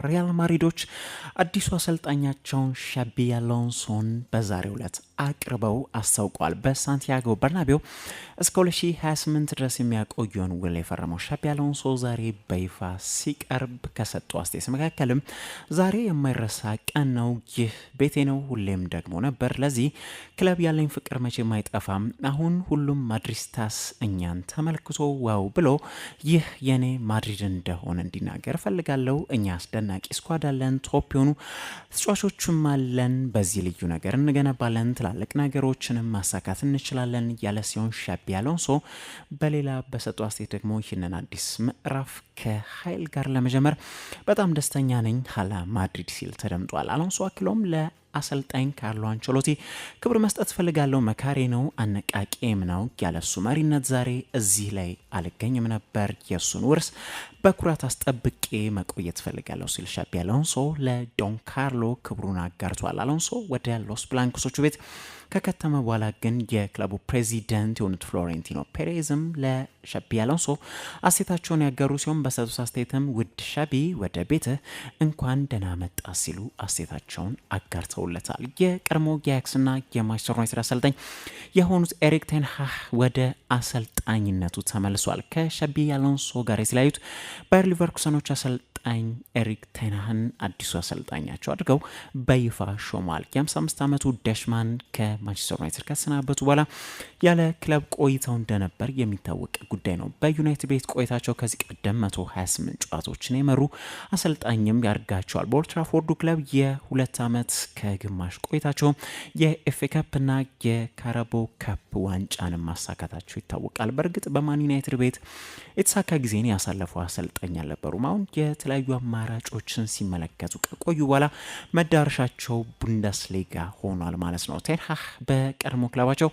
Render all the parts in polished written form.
ሪያል ማድሪዶች አዲሱ አሰልጣኛቸውን ሻቢ አሎንሶን በዛሬው ዕለት አቅርበው አስታውቋል። በሳንቲያጎ በርናቤው እስከ 2028 ድረስ የሚያቆየውን ውል የፈረመው ሻቢ አሎንሶ ዛሬ በይፋ ሲቀርብ ከሰጡ አስተያየት መካከልም ዛሬ የማይረሳ ቀን ነው፣ ይህ ቤቴ ነው፣ ሁሌም ደግሞ ነበር፣ ለዚህ ክለብ ያለኝ ፍቅር መቼም አይጠፋም፣ አሁን ሁሉም ማድሪስታስ እኛን ተመልክቶ ዋው ብሎ ይህ የኔ ማድሪድ እንደሆነ እንዲናገር እፈልጋለሁ። እኛ አስደናቂ ስኳድ አለን፣ ቶፕ የሆኑ ተጫዋቾችም አለን፣ በዚህ ልዩ ነገር እንገነባለን፣ ትላልቅ ነገሮችንም ማሳካት እንችላለን ያለ ሲሆን ሻቢ አሎንሶ በሌላ በሰጡ አስተያየት ደግሞ ይህንን አዲስ ምዕራፍ ከኃይል ጋር ለመጀመር በጣም ደስተኛ ነኝ ሀላ ማድሪድ ሲል ተደምጧል። አሎንሶ አክሎም አሰልጣኝ ካርሎ አንቸሎቲ ክብር መስጠት ፈልጋለሁ፣ መካሬ ነው፣ አነቃቂም ነው፣ ያለሱ መሪነት ዛሬ እዚህ ላይ አልገኝም ነበር፣ የሱን ውርስ በኩራት አስጠብቄ መቆየት ፈልጋለሁ ሲል ሻቢ አሎንሶ ለዶን ካርሎ ክብሩን አጋርቷል። አሎንሶ ወደ ሎስ ብላንኮሶቹ ቤት ከከተመ በኋላ ግን የክለቡ ፕሬዚደንት የሆኑት ፍሎሬንቲኖ ፔሬዝም ለሻቢ አሎንሶ አስተያየታቸውን ያጋሩ ሲሆን በሰጡት አስተያየትም ውድ ሻቢ ወደ ቤትህ እንኳን ደህና መጣ ሲሉ አስተያየታቸውን አጋርተውለታል። የቀድሞ የአያክስና የማንቸስተር ዩናይትድ አሰልጣኝ የሆኑት ኤሪክ ቴን ሃግ ወደ አሰልጣኝነቱ ተመልሷል። ከሻቢ አሎንሶ ጋር የተለያዩት ባየር ሊቨርኩሰኖች አሰልጣኝ ኤሪክ ቴን ሃግን አዲሱ አሰልጣኛቸው አድርገው በይፋ ሾሟል። የ55 ዓመቱ ደሽማን ከማንቸስተር ዩናይትድ ከተሰናበቱ በኋላ ያለ ክለብ ቆይተው እንደነበር የሚታወቅ ጉዳይ ነው። በዩናይትድ ቤት ቆይታቸው ከዚህ ቀደም 128 ጨዋታዎችን የመሩ አሰልጣኝም ያደርጋቸዋል። በኦልድ ትራፎርዱ ክለብ የ2 ዓመት ከግማሽ ቆይታቸው የኤፍኤ ካፕና የካራቦ ካፕ ዋንጫንም ማሳካታቸው ይታወቃል። በእርግጥ በማን ዩናይትድ ቤት የተሳካ ጊዜን ያሳለፉ አሰልጣኝ አልነበሩም። አሁን የተለያዩ አማራጮችን ሲመለከቱ ከቆዩ በኋላ መዳረሻቸው ቡንደስሊጋ ሆኗል ማለት ነው። ቴን ሃግ በቀድሞ ክለባቸው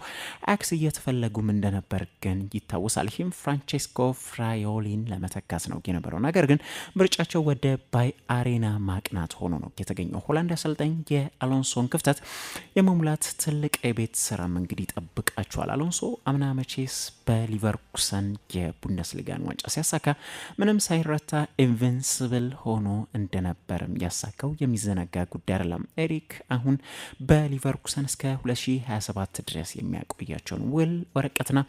አያክስ እየተፈለጉም እንደነበር ግን ይታወሳል። ይህም ፍራንቼስኮ ፍራዮሊን ለመተካት ነው የነበረው። ነገር ግን ምርጫቸው ወደ ባይ አሬና ማቅናት ሆኖ ነው የተገኘው። ሆላንድ አሰልጣኝ የአሎንሶን ክፍተት የመሙላት ትልቅ የቤት ስራም እንግዲህ ይጠብቃቸዋል። አሎንሶ አምና መቼስ በሊቨርኩሰን የቡንደስሊጋን ዋንጫ ሲያሳካ ምንም ሳይረታ ኢንቪንስብል ሆኖ እንደነበርም ያሳካው የሚዘነጋ ጉዳይ አይደለም። ኤሪክ አሁን በሊቨርኩሰን እስከ 2027 ድረስ የሚያቆያቸውን ውል ወረቀትና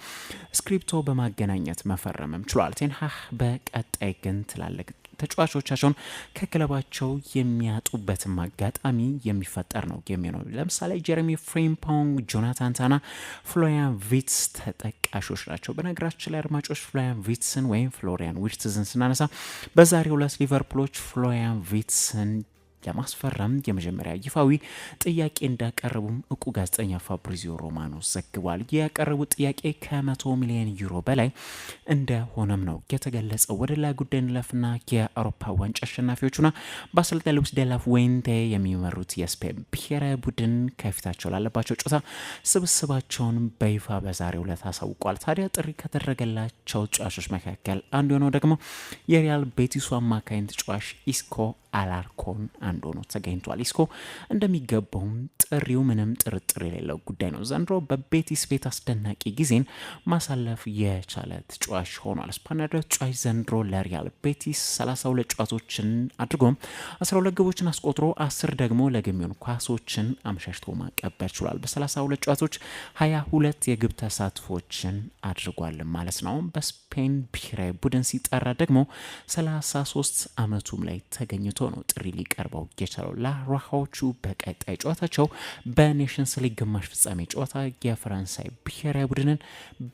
ስክሪፕቶ በማገናኘት መፈረምም ችሏል። ቴን ሃግ በቀጣይ ግን ትላልቅ ተጫዋቾቻቸውን ከክለባቸው የሚያጡበትም አጋጣሚ የሚፈጠር ነው የሚሆነው። ለምሳሌ ጀረሚ ፍሪምፖንግ፣ ጆናታን ታና፣ ፍሎሪያን ቪትስ ተጠቃሾች ናቸው። በነገራችን ላይ አድማጮች ፍሎሪያን ቪትስን ወይም ፍሎሪያን ቪርትዝን ስናነሳ በዛሬው ዕለት ሊቨርፑሎች ፍሎሪያን ቪትስን ለማስፈረም የመጀመሪያ ይፋዊ ጥያቄ እንዳቀረቡም እውቁ ጋዜጠኛ ፋብሪዚዮ ሮማኖ ዘግቧል። ያቀረቡት ጥያቄ ከ100 ሚሊዮን ዩሮ በላይ እንደሆነም ነው የተገለጸው። ወደ ላይ ጉዳይ እንለፍና የአውሮፓ ዋንጫ አሸናፊዎቹና በአሰልጣኝ ሉዊስ ዴላ ፉዌንቴ የሚመሩት የስፔን ብሔራዊ ቡድን ከፊታቸው ላለባቸው ጨዋታ ስብስባቸውን በይፋ በዛሬው ዕለት አሳውቋል። ታዲያ ጥሪ ከተደረገላቸው ተጫዋቾች መካከል አንዱ የሆነው ደግሞ የሪያል ቤቲሱ አማካኝ ተጫዋች ኢስኮ አላርኮን አንዱ ሆኖ ተገኝቷል። ኢስኮ እንደሚገባውም ጥሪው ምንም ጥርጥር የሌለው ጉዳይ ነው። ዘንድሮ በቤቲስ ቤት አስደናቂ ጊዜን ማሳለፍ የቻለ ተጫዋች ሆኗል። ስፓኒያዊ ተጫዋች ዘንድሮ ለሪያል ቤቲስ 32 ጨዋታዎችን አድርጎም 12 ግቦችን አስቆጥሮ 10 ደግሞ ለግብ የሚሆኑ ኳሶችን አመሻሽቶ ማቀበል ችሏል። በ32 ጨዋታዎች 22 የግብ ተሳትፎችን አድርጓል ማለት ነው። በስፔን ብሔራዊ ቡድን ሲጠራ ደግሞ 33 ዓመቱም ላይ ተገኝቶ ነው ጥሪ ሊቀርበው የቻለው። ላሮሃዎቹ በቀጣይ ጨዋታቸው በኔሽንስ ሊግ ግማሽ ፍጻሜ ጨዋታ የፈረንሳይ ብሔራዊ ቡድንን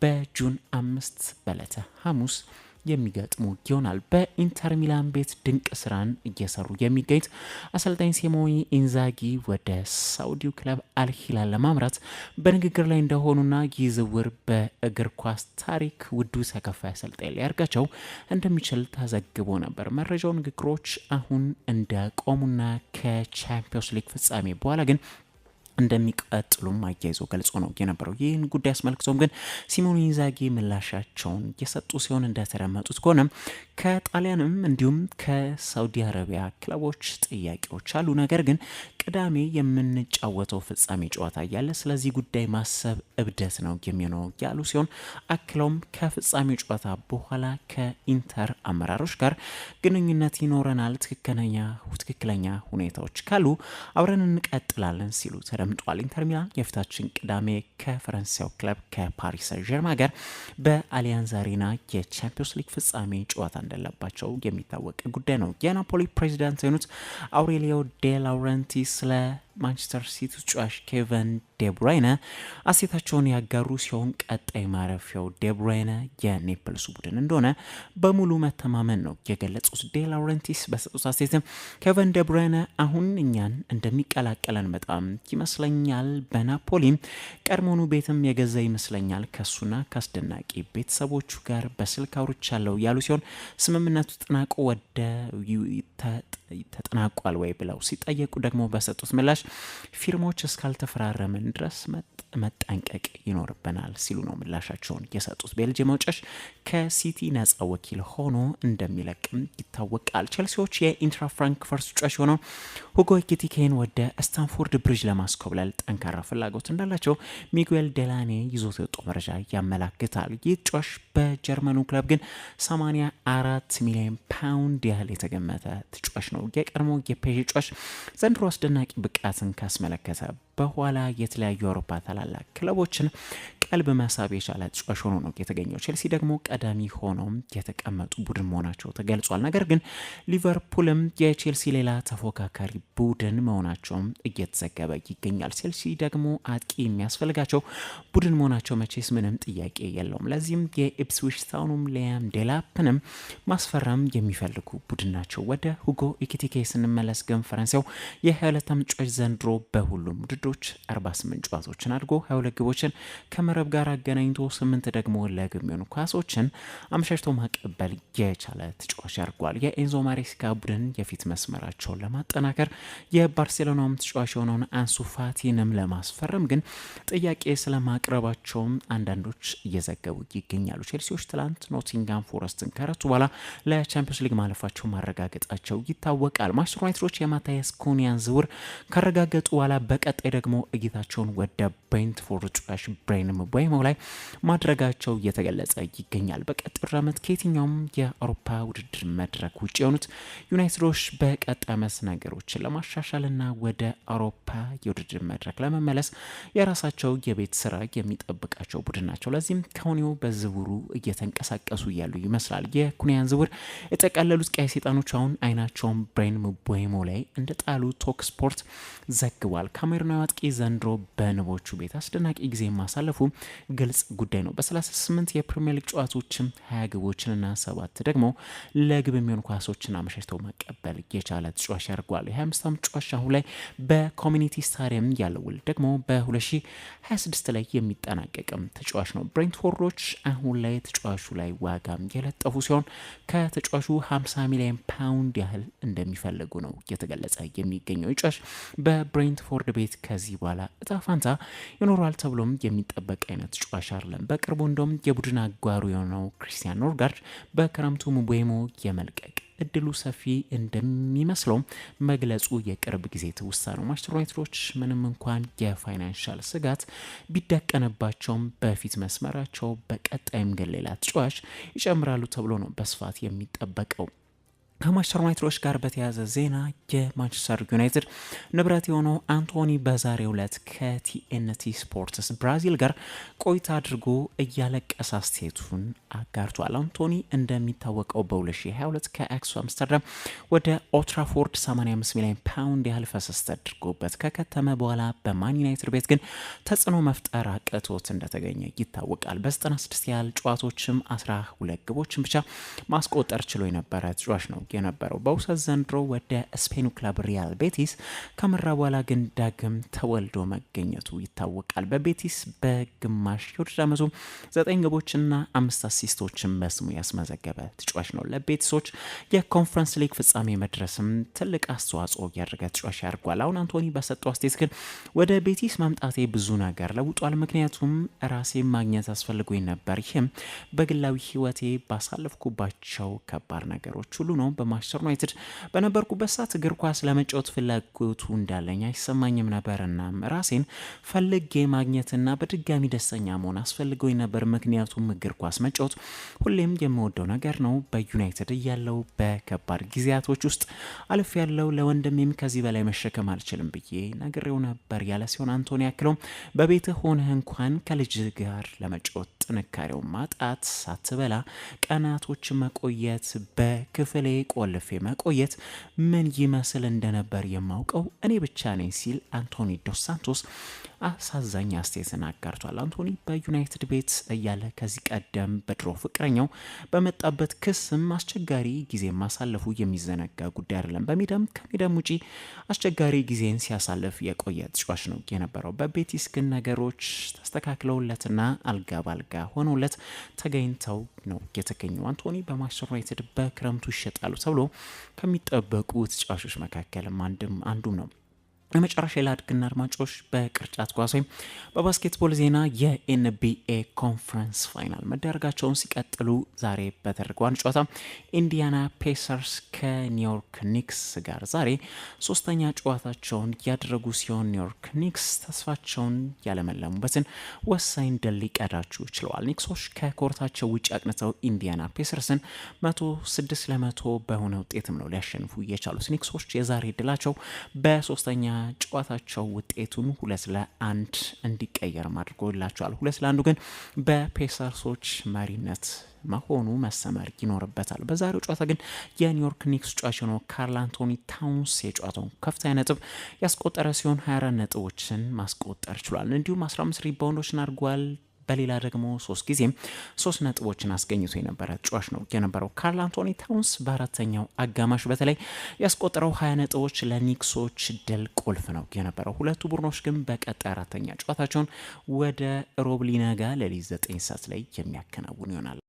በጁን 5 በዕለተ ሐሙስ የሚገጥሙ ይሆናል። በኢንተር ሚላን ቤት ድንቅ ስራን እየሰሩ የሚገኙት አሰልጣኝ ሲሞኔ ኢንዛጊ ወደ ሳውዲው ክለብ አልሂላል ለማምራት በንግግር ላይ እንደሆኑና ይህ ዝውውር በእግር ኳስ ታሪክ ውዱ ተከፋይ አሰልጣኝ ሊያደርጋቸው እንደሚችል ተዘግቦ ነበር። መረጃው ንግግሮች አሁን እንደቆሙና ከቻምፒዮንስ ሊግ ፍጻሜ በኋላ ግን እንደሚቀጥሉም አያይዞ ገልጾ ነው የነበረው። ይህን ጉዳይ አስመልክቶም ግን ሲሞኔ ኢንዛጊ ምላሻቸውን የሰጡ ሲሆን እንደተደመጡት ከሆነ ከጣሊያንም እንዲሁም ከሳውዲ አረቢያ ክለቦች ጥያቄዎች አሉ፣ ነገር ግን ቅዳሜ የምንጫወተው ፍጻሜ ጨዋታ እያለ ስለዚህ ጉዳይ ማሰብ እብደት ነው የሚሆነው ያሉ ሲሆን አክለውም ከፍጻሜ ጨዋታ በኋላ ከኢንተር አመራሮች ጋር ግንኙነት ይኖረናል፣ ትክክለኛ ሁኔታዎች ካሉ አብረን እንቀጥላለን ሲሉ ተደምጧል። ኢንተር ሚላን የፊታችን ቅዳሜ ከፈረንሳዩ ክለብ ከፓሪስ ሰን ዠርማ ጋር በአሊያንዝ አሬና የቻምፒዮንስ ሊግ ፍጻሜ ጨዋታ እንደለባቸው የሚታወቅ ጉዳይ ነው። የናፖሊ ፕሬዚዳንት የሆኑት አውሬሊዮ ዴ ላውረንቲስ ስለ ማንቸስተር ሲቲ ተጫዋች ኬቨን ዴብሩይነ አስተያየታቸውን ያጋሩ ሲሆን ቀጣይ ማረፊያው ዴብሩይነ የኔፕልሱ ቡድን እንደሆነ በሙሉ መተማመን ነው የገለጹት። ዴ ላውረንቲስ በሰጡት አስተያየትም ኬቨን ዴብሩይነ አሁን እኛን እንደሚቀላቀለን በጣም ይመስለኛል፣ በናፖሊም ቀድሞኑ ቤትም የገዛ ይመስለኛል፣ ከሱና ከአስደናቂ ቤተሰቦቹ ጋር በስልክ አውርቻለሁ ያሉ ሲሆን ስምምነቱ ተጠናቆ ተጠናቋል ወይ ብለው ሲጠየቁ ደግሞ በሰጡት ምላሽ ፊርሞች እስካልተፈራረምን ድረስ መጠንቀቅ ይኖርብናል ሲሉ ነው ምላሻቸውን የሰጡት። ቤልጅየም መውጫሽ ከሲቲ ነጻ ወኪል ሆኖ እንደሚለቅም ይታወቃል። ቼልሲዎች የኢንትራ ፍራንክፈርት ተጫዋች የሆነው ሁጎ ኤኪቲኬን ወደ ስታንፎርድ ብሪጅ ለማስኮብለል ጠንካራ ፍላጎት እንዳላቸው ሚጉኤል ዴላኔ ይዞት የወጣው መረጃ ያመላክታል። ይህ ተጫዋች በጀርመኑ ክለብ ግን 84 ሚሊዮን ፓውንድ ያህል የተገመተ ተጫዋች ነው። የቀድሞ የፔዥ ተጫዋች ዘንድሮ አስደናቂ ብቃትን ካስመለከተ በኋላ የተለያዩ አውሮፓ ታላላቅ ክለቦችን ቀልብ መሳብ የቻለ ተጫዋች ሆኖ ነው የተገኘው። ቼልሲ ደግሞ ቀዳሚ ሆኖም የተቀመጡ ቡድን መሆናቸው ተገልጿል። ነገር ግን ሊቨርፑልም የቼልሲ ሌላ ተፎካካሪ ቡድን መሆናቸውም እየተዘገበ ይገኛል። ቼልሲ ደግሞ አጥቂ የሚያስፈልጋቸው ቡድን መሆናቸው መቼስ ምንም ጥያቄ የለውም። ለዚህም የኢፕስዊች ታውኑም ሊያም ዴላፕንም ማስፈረም የሚፈልጉ ቡድን ናቸው። ወደ ሁጎ ኤኪቲኬ ስንመለስ ግን ፈረንሳዩ የ22 ዓመት ተጫዋች ዘንድሮ በሁሉም ውድድሮች 48 ጨዋታዎችን አድርጎ 22 ግቦችን ከመረብ ጋር አገናኝቶ 8 ደግሞ ለግብ የሚሆኑ ኳሶችን አመሻሽቶ ማቀበል የቻለ ተጫዋች አድርጓል። የኤንዞ ማሬስካ ቡድን የፊት መስመራቸውን ለማጠናከር የባርሴሎናም ተጫዋች የሆነውን አንሱ ፋቲንም ለማስፈረም ግን ጥያቄ ስለማቅረባቸውም አንዳንዶች እየዘገቡ ይገኛሉ። ቼልሲዎች ትላንት ኖቲንጋም ፎረስትን ከረቱ በኋላ ለቻምፒዮንስ ሊግ ማለፋቸው ማረጋገጣቸው ይታወቃል። ማንቸስተር ዩናይትዶች የማታያስ ኩኒያን ዝውውር ካረጋገጡ በኋላ በቀጣይ ደግሞ እይታቸውን ወደ ብሬንትፎርድ ተጫዋች ብሬን ምቤሞ ላይ ማድረጋቸው እየተገለጸ ይገኛል። በቀጣይ ዓመት ከየትኛውም የአውሮፓ ውድድር መድረክ ውጭ የሆኑት ዩናይትዶች በቀጣይ ዓመት ነገሮችን ለማሻሻልና ወደ አውሮፓ የውድድር መድረክ ለመመለስ የራሳቸው የቤት ስራ የሚጠብቃቸው ቡድን ናቸው። ለዚህም ከሁኔው በዝውውሩ እየተንቀሳቀሱ እያሉ ይመስላል። የኩኒያን ዝውውር የጠቃለሉት ቀይ ሰይጣኖች አሁን አይናቸውን ብሬን ምቤሞ ላይ እንደጣሉ ቶክ ስፖርት ዘግቧል። ካሜሩናዊ አጥቂ ዘንድሮ በንቦቹ ቤት አስደናቂ ጊዜ ማሳለፉ ግልጽ ጉዳይ ነው። በ38 የፕሪሚየር ሊግ ጨዋታዎችም 20 ግቦችንና 7 ደግሞ ለግብ የሚሆኑ ኳሶችን አመሻሽተው ማቀበል የቻለ ተጫዋች ያደርጓል። የ25 ዓመት ተጫዋች አሁን ላይ በኮሚኒቲ ስታዲየም ያለው ውል ደግሞ በ2026 ላይ የሚጠናቀቅም ተጫዋች ነው። ብሬንትፎርዶች አሁን ላይ ተጫዋቹ ላይ ዋጋም የለጠፉ ሲሆን ከተጫዋቹ 50 ሚሊዮን ፓውንድ ያህል እንደሚፈልጉ ነው የተገለጸ የሚገኘው። ተጫዋች በብሬንትፎርድ ቤት ከዚህ በኋላ እጣ ፋንታ ይኖራል ተብሎም የሚጠበቅ አይነት ተጫዋች አይደለም። በቅርቡ እንደውም የቡድን አጋሩ የሆነው ክሪስቲያን ኖርጋርድ በክረምቱ ምቤሞ የመልቀቅ እድሉ ሰፊ እንደሚመስለው መግለጹ የቅርብ ጊዜ ትውስታ ነው። ማንቸስተር ዩናይትዶች ምንም እንኳን የፋይናንሻል ስጋት ቢደቀንባቸውም በፊት መስመራቸው በቀጣይም ግን ሌላ ተጫዋች ይጨምራሉ ተብሎ ነው በስፋት የሚጠበቀው። ከማንቸስተር ዩናይትዶች ጋር በተያያዘ ዜና የማንቸስተር ዩናይትድ ንብረት የሆነው አንቶኒ በዛሬው ዕለት ከቲኤንቲ ስፖርትስ ብራዚል ጋር ቆይታ አድርጎ እያለቀሰ አስተያየቱን አጋርቷል። አንቶኒ እንደሚታወቀው በ2022 ከአክሱ አምስተርዳም ወደ ኦልትራፎርድ 85 ሚሊዮን ፓውንድ ያህል ፈሰስ ተደርጎበት ከከተመ በኋላ በማን ዩናይትድ ቤት ግን ተጽዕኖ መፍጠር አቅቶት እንደተገኘ ይታወቃል። በ96 ያህል ጨዋታዎችም 12 ግቦችን ብቻ ማስቆጠር ችሎ የነበረ ተጫዋች ነው። የነበረው። በውሰት ዘንድሮ ወደ ስፔኑ ክለብ ሪያል ቤቲስ ከመራ በኋላ ግን ዳግም ተወልዶ መገኘቱ ይታወቃል። በቤቲስ በግማሽ የውድድር ዓመቱ 9 ግቦችና 5 አሲስቶችን በስሙ ያስመዘገበ ተጫዋች ነው። ለቤቲሶች የኮንፈረንስ ሊግ ፍጻሜ መድረስም ትልቅ አስተዋጽኦ ያደረገ ተጫዋች ያድርጓል። አሁን አንቶኒ በሰጠው አስተያየት ግን ወደ ቤቲስ መምጣቴ ብዙ ነገር ለውጧል፣ ምክንያቱም ራሴ ማግኘት አስፈልጎኝ ነበር። ይህም በግላዊ ህይወቴ ባሳለፍኩባቸው ከባድ ነገሮች ሁሉ ነው። በማንቸስተር ዩናይትድ በነበርኩበት ሰዓት እግር ኳስ ለመጫወት ፍላጎቱ እንዳለኝ አይሰማኝም ነበርና ራሴን ፈልጌ ማግኘትና በድጋሚ ደስተኛ መሆን አስፈልጎኝ ነበር። ምክንያቱም እግር ኳስ መጫወት ሁሌም የምወደው ነገር ነው። በዩናይትድ እያለው በከባድ ጊዜያቶች ውስጥ አልፍ ያለው ለወንድሜም ከዚህ በላይ መሸከም አልችልም ብዬ ነግሬው ነበር ያለ ሲሆን አንቶኒ ያክለው በቤትህ ሆነህ እንኳን ከልጅ ጋር ለመጫወት ጥንካሬው ማጣት፣ ሳትበላ ቀናቶች መቆየት፣ በክፍሌ ቆልፌ መቆየት ምን ይመስል እንደነበር የማውቀው እኔ ብቻ ነኝ ሲል አንቶኒ ዶስ ሳንቶስ አሳዛኝ አስተያየትን አጋርቷል። አንቶኒ በዩናይትድ ቤት እያለ ከዚህ ቀደም በድሮ ፍቅረኛው በመጣበት ክስም አስቸጋሪ ጊዜ ማሳለፉ የሚዘነጋ ጉዳይ አይደለም። ከሜዳም ውጪ አስቸጋሪ ጊዜን ሲያሳልፍ የቆየ ተጫዋች ነው የነበረው። በቤቲስ ግን ነገሮች ተስተካክለውለትና አልጋ ባልጋ ሆነውለት ተገኝተው ነው የተገኘው። አንቶኒ በማንቸስተር ዩናይትድ በክረምቱ ይሸጣሉ ተብሎ ከሚጠበቁ ተጫዋቾች መካከልም አንዱም ነው። የመጨረሻ ላድግና አድማጮች በቅርጫት ኳስ ወይም በባስኬትቦል ዜና የኤንቢኤ ኮንፈረንስ ፋይናል መደረጋቸውን ሲቀጥሉ ዛሬ በተደረገው አንድ ጨዋታ ኢንዲያና ፔሰርስ ከኒውዮርክ ኒክስ ጋር ዛሬ ሶስተኛ ጨዋታቸውን ያደረጉ ሲሆን ኒውዮርክ ኒክስ ተስፋቸውን ያለመለሙበትን ወሳኝ ድል ሊቀዳጁ ችለዋል። ኒክሶች ከኮርታቸው ውጭ አቅንተው ኢንዲያና ፔሰርስን 106-100 በሆነ ውጤትም ነው ሊያሸንፉ የቻሉት። ኒክሶች የዛሬ ድላቸው በሶስተኛ ጨዋታቸው ውጤቱን 2-1 እንዲቀየርም አድርጎላቸዋል። 2-1 ግን በፔሰርሶች መሪነት መሆኑ መሰመር ይኖርበታል። በዛሬው ጨዋታ ግን የኒውዮርክ ኒክስ ጨዋች ነው ካርል አንቶኒ ታውንስ የጨዋታውን ከፍተኛ ነጥብ ያስቆጠረ ሲሆን 24 ነጥቦችን ማስቆጠር ችሏል። እንዲሁም 15 ሪባውንዶችን አድርጓል። በሌላ ደግሞ 3 ጊዜም 3 ነጥቦችን አስገኝቶ የነበረ ተጫዋች ነው የነበረው ካርል አንቶኒ ታውንስ። በአራተኛው አጋማሽ በተለይ ያስቆጠረው 20 ነጥቦች ለኒክሶች ድል ቁልፍ ነው የነበረው። ሁለቱ ቡድኖች ግን በቀጣይ አራተኛ ጨዋታቸውን ወደ ሮብ ሊነጋ ሌሊት 9 ሰዓት ላይ የሚያከናውኑ ይሆናል።